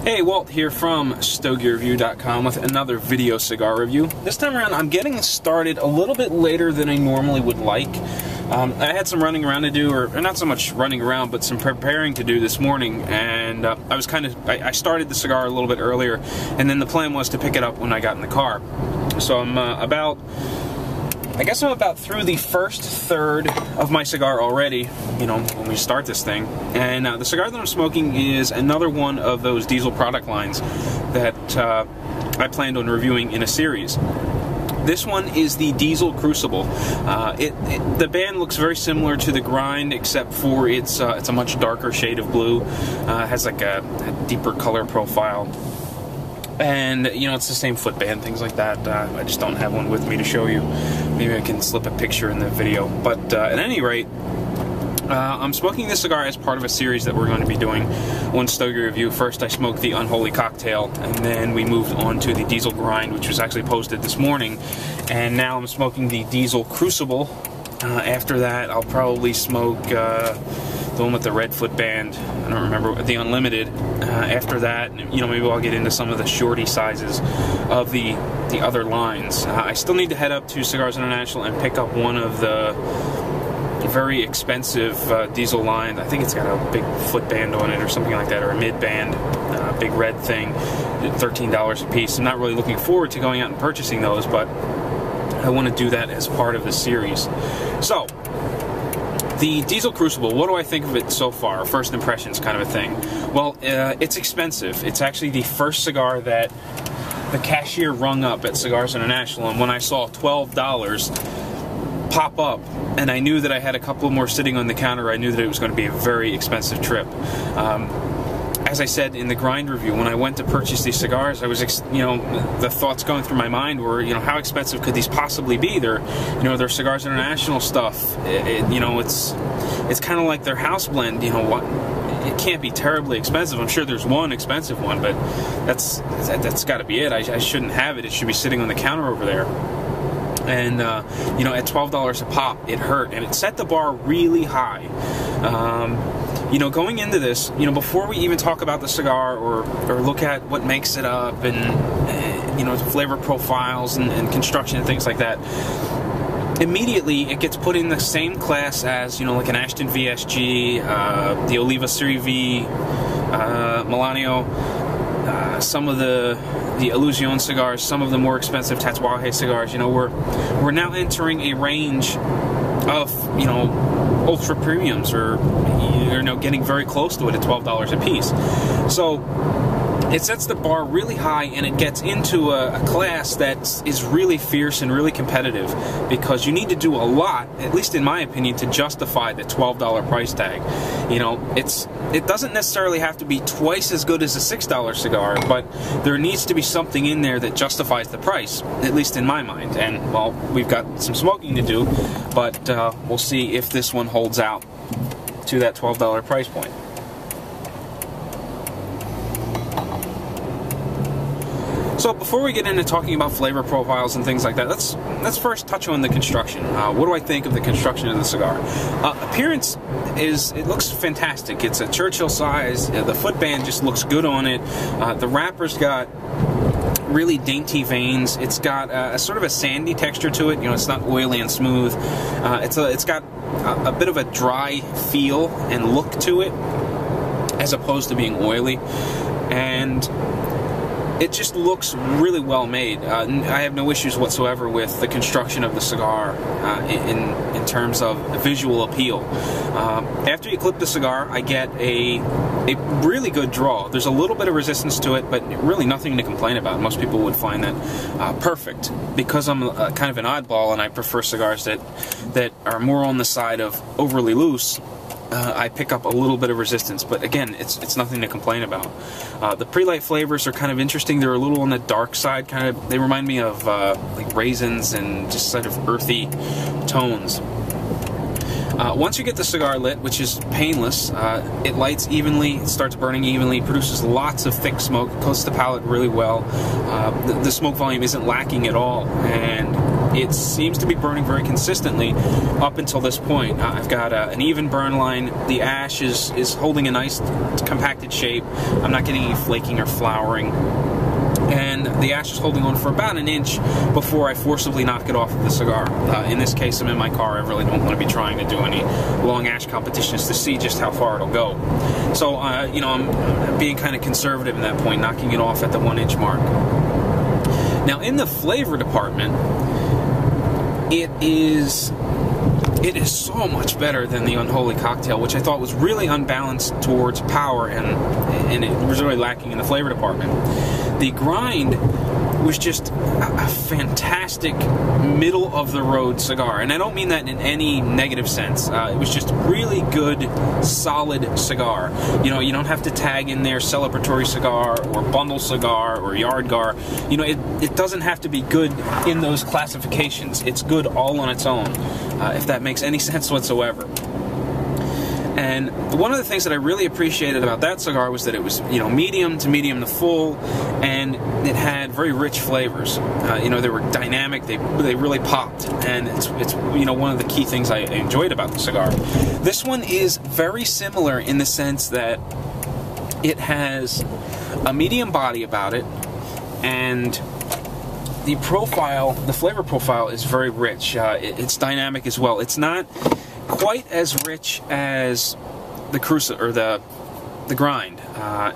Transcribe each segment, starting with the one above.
Hey, Walt here from StogieReview.com with another video cigar review. This time around, I'm getting started a little bit later than I normally would like. I had some running around to do, or not so much running around, but some preparing to do this morning, and I started the cigar a little bit earlier, and then the plan was to pick it up when I got in the car. So I'm about through the first third of my cigar already, you know, when we start this thing. And the cigar that I'm smoking is another one of those diesel product lines that I planned on reviewing in a series. This one is the Diesel Crucible. The band looks very similar to the Grind, except for it's a much darker shade of blue. Has like a deeper color profile. And, you know, it's the same footband, things like that. I just don't have one with me to show you. Maybe I can slip a picture in the video. But at any rate, I'm smoking this cigar as part of a series that we're going to be doing on Stogie Review. First, I smoked the Unholy Cocktail, and then we moved on to the Diesel Grind, which was actually posted this morning. And now I'm smoking the Diesel Crucible. After that, I'll probably smoke the one with the red footband. I don't remember, the Unlimited. After that, you know, maybe I'll get into some of the shorty sizes of the other lines. I still need to head up to Cigars International and pick up one of the very expensive diesel lines. I think it's got a big footband on it or something like that, or a mid-band, big red thing, $13 a piece. I'm not really looking forward to going out and purchasing those, but I want to do that as part of the series. So, the Diesel Crucible, what do I think of it so far? First impressions kind of a thing. Well, it's expensive. It's actually the first cigar that the cashier rung up at Cigars International, and when I saw $12 pop up, and I knew that I had a couple more sitting on the counter, I knew that it was going to be a very expensive trip. As I said in the Grind review, when I went to purchase these cigars, I was, you know, the thoughts going through my mind were, you know, how expensive could these possibly be? They're, you know, they're Cigars International stuff. You know, it's kind of like their house blend. You know what? It can't be terribly expensive. I'm sure there's one expensive one, but that's got to be it. I shouldn't have it. It should be sitting on the counter over there. And you know, at $12 a pop, it hurt, and it set the bar really high. You know, going into this, you know, before we even talk about the cigar or look at what makes it up and you know, flavor profiles and construction and things like that, immediately it gets put in the same class as, you know, like an Ashton VSG, the Oliva Serie V, Milanio, some of the Illusion cigars, some of the more expensive Tatuaje cigars. You know, we're now entering a range of, you know, ultra premiums, or you know, getting very close to it at $12 a piece. So it sets the bar really high, and it gets into a class that is really fierce and really competitive, because you need to do a lot, at least in my opinion, to justify the $12 price tag. You know, it doesn't necessarily have to be twice as good as a $6 cigar, but there needs to be something in there that justifies the price, at least in my mind. And, well, we've got some smoking to do, but we'll see if this one holds out to that $12 price point. So before we get into talking about flavor profiles and things like that, let's first touch on the construction. What do I think of the construction of the cigar? Appearance it looks fantastic. It's a Churchill size. The footband just looks good on it. The wrapper's got really dainty veins. It's got a sort of a sandy texture to it. You know, it's not oily and smooth. It's got a bit of a dry feel and look to it, as opposed to being oily. And it just looks really well made. I have no issues whatsoever with the construction of the cigar in terms of visual appeal. After you clip the cigar, I get a really good draw. There's a little bit of resistance to it, but really nothing to complain about. Most people would find that perfect. Because I'm kind of an oddball and I prefer cigars that are more on the side of overly loose, I pick up a little bit of resistance, but again, it's nothing to complain about. The pre-light flavors are kind of interesting. They're a little on the dark side, kind of. They remind me of like raisins and just sort of earthy tones. Once you get the cigar lit, which is painless, it lights evenly, it starts burning evenly, produces lots of thick smoke, coats the palate really well. The smoke volume isn't lacking at all, and it seems to be burning very consistently up until this point. I've got an even burn line. The ash is holding a nice compacted shape. I'm not getting any flaking or flowering. And the ash is holding on for about an inch before I forcibly knock it off of the cigar. In this case, I'm in my car. I really don't want to be trying to do any long ash competitions to see just how far it'll go. So, you know, I'm being kind of conservative in that point, knocking it off at the 1 inch mark. Now, in the flavor department, it is so much better than the Unholy Cocktail, which I thought was really unbalanced towards power, and it was really lacking in the flavor department. The grind was just a fantastic middle-of-the-road cigar, and I don't mean that in any negative sense. It was just really good, solid cigar. You know, you don't have to tag in there celebratory cigar or bundle cigar or yardgar. You know, it doesn't have to be good in those classifications. It's good all on its own, if that makes any sense whatsoever. And one of the things that I really appreciated about that cigar was that it was, you know, medium to full, and it had very rich flavors. You know, they were dynamic. They really popped, and it's you know, one of the key things I enjoyed about the cigar. This one is very similar in the sense that it has a medium body about it, and the profile, the flavor profile, is very rich. It's dynamic as well. It's not quite as rich as the Crucible or the grind.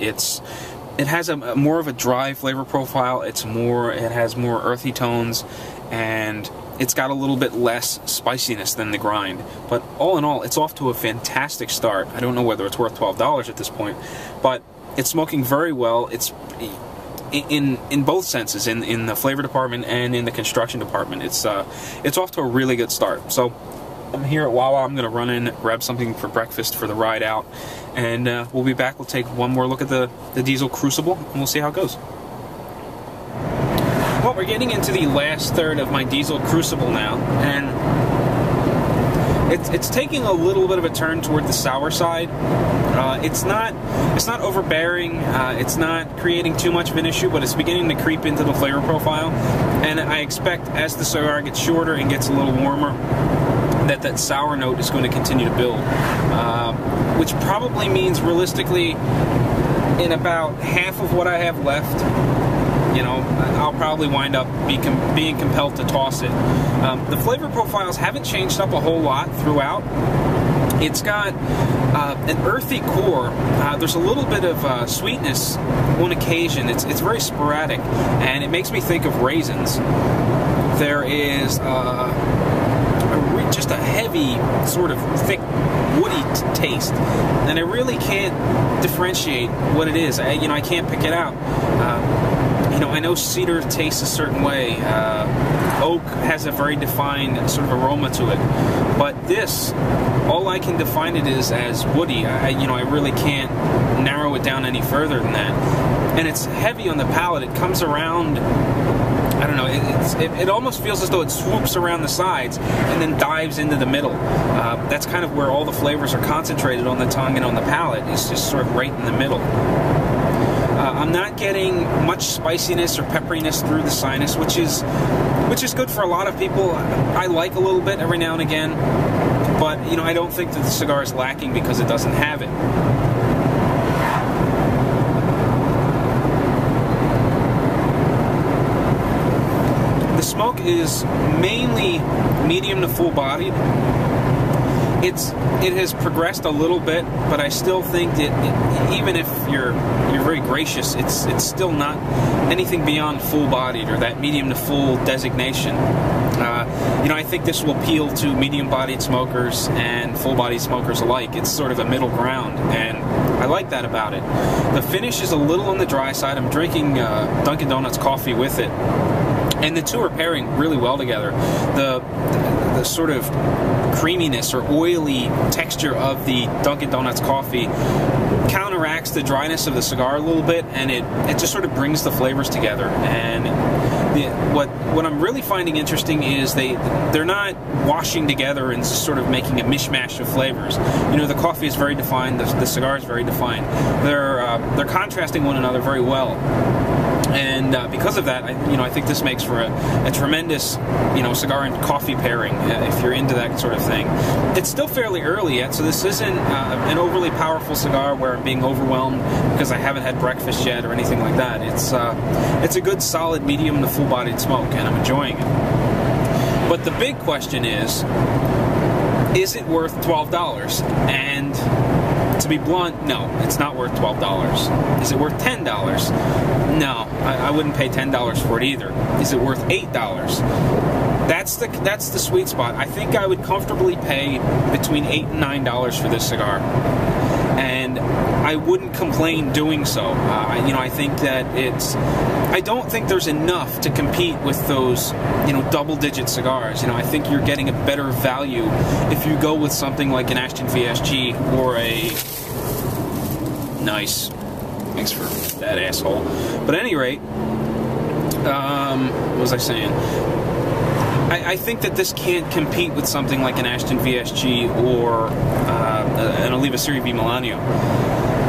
It has a more of a dry flavor profile. It has more earthy tones, and it's got a little bit less spiciness than the grind. But all in all, it's off to a fantastic start. I don't know whether it's worth $12 at this point, but it's smoking very well. It's in both senses, in the flavor department and in the construction department. It's off to a really good start. So I'm here at Wawa. I'm going to run in, grab something for breakfast for the ride out, and we'll be back. We'll take one more look at the Diesel Crucible, and we'll see how it goes. Well, we're getting into the last third of my Diesel Crucible now, and it's taking a little bit of a turn toward the sour side. It's not overbearing. It's not creating too much of an issue, but it's beginning to creep into the flavor profile. And I expect as the cigar gets shorter and gets a little warmer, that sour note is going to continue to build, which probably means realistically in about half of what I have left, you know, I'll probably wind up being compelled to toss it. The flavor profiles haven't changed up a whole lot throughout. It's got an earthy core. There's a little bit of sweetness on occasion. It's very sporadic, and it makes me think of raisins. There is just a heavy, sort of thick, woody taste, and I really can't differentiate what it is. I can't pick it out. I know cedar tastes a certain way. Oak has a very defined sort of aroma to it, but this, all I can define it is as woody. I really can't narrow it down any further than that. And it's heavy on the palate. It comes around, I don't know, it almost feels as though it swoops around the sides and then dives into the middle. That's kind of where all the flavors are concentrated on the tongue and on the palate. It's just sort of right in the middle. I'm not getting much spiciness or pepperiness through the sinus, which is good for a lot of people. I like a little bit every now and again, but I don't think that the cigar is lacking because it doesn't have it. The smoke is mainly medium to full bodied. It has progressed a little bit, but I still think that even if you're very gracious, it's still not anything beyond full-bodied or that medium to full designation. I think this will appeal to medium-bodied smokers and full-bodied smokers alike. It's sort of a middle ground, and I like that about it. The finish is a little on the dry side. I'm drinking Dunkin' Donuts coffee with it, and the two are pairing really well together. The sort of creaminess or oily texture of the Dunkin' Donuts coffee counteracts the dryness of the cigar a little bit, and it just sort of brings the flavors together. And what I'm really finding interesting is they're not washing together and just sort of making a mishmash of flavors. You know, the coffee is very defined, the cigar is very defined. They're contrasting one another very well. And because of that, I think this makes for a tremendous, cigar and coffee pairing if you're into that sort of thing. It's still fairly early yet, so this isn't an overly powerful cigar where I'm being overwhelmed because I haven't had breakfast yet or anything like that. It's a good, solid, medium to full-bodied smoke, and I'm enjoying it. But the big question is it worth $12? And to be blunt, no, it's not worth $12. Is it worth $10? No, I wouldn't pay $10 for it either. Is it worth $8? That's the sweet spot. I think I would comfortably pay between $8 and $9 for this cigar, and I wouldn't complain doing so. I think that I don't think there's enough to compete with those, double-digit cigars. I think you're getting a better value if you go with something like an Ashton VSG or a nice. Thanks for that, asshole. But at any rate, what was I saying? I think that this can't compete with something like an Ashton VSG or an Oliva Serie V Milanio.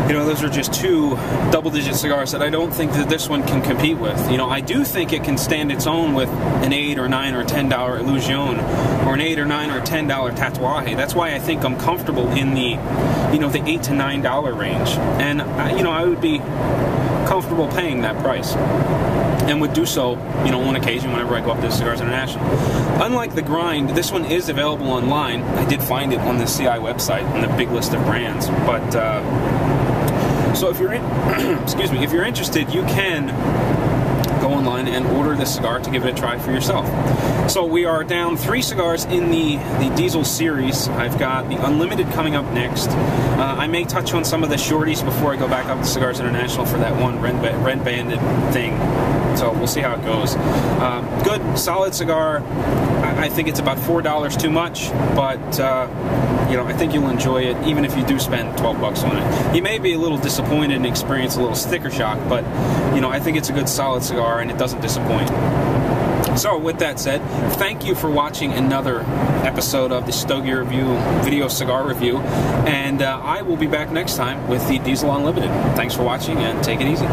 Those are just two double-digit cigars that I don't think that this one can compete with. I do think it can stand its own with an $8 or $9 or $10 Illusion or an $8 or $9 or $10 Tatuaje. That's why I think I'm comfortable in the, the $8 to $9 range. And, I would be comfortable paying that price. And would do so, on occasion whenever I go up to Cigars International. Unlike the Grind, this one is available online. I did find it on the CI website on the big list of brands. But, so if you're if you're interested, you can go online and order this cigar to give it a try for yourself. So we are down 3 cigars in the Diesel series. I've got the Unlimited coming up next. I may touch on some of the shorties before I go back up to Cigars International for that one Red Banded thing. So we'll see how it goes. Good, solid cigar. I think it's about $4 too much, but I think you'll enjoy it even if you do spend $12 on it. You may be a little disappointed and experience a little sticker shock, but I think it's a good solid cigar and it doesn't disappoint. So with that said, thank you for watching another episode of the Stogie Review video cigar review, and I will be back next time with the Diesel Unlimited. Thanks for watching and take it easy.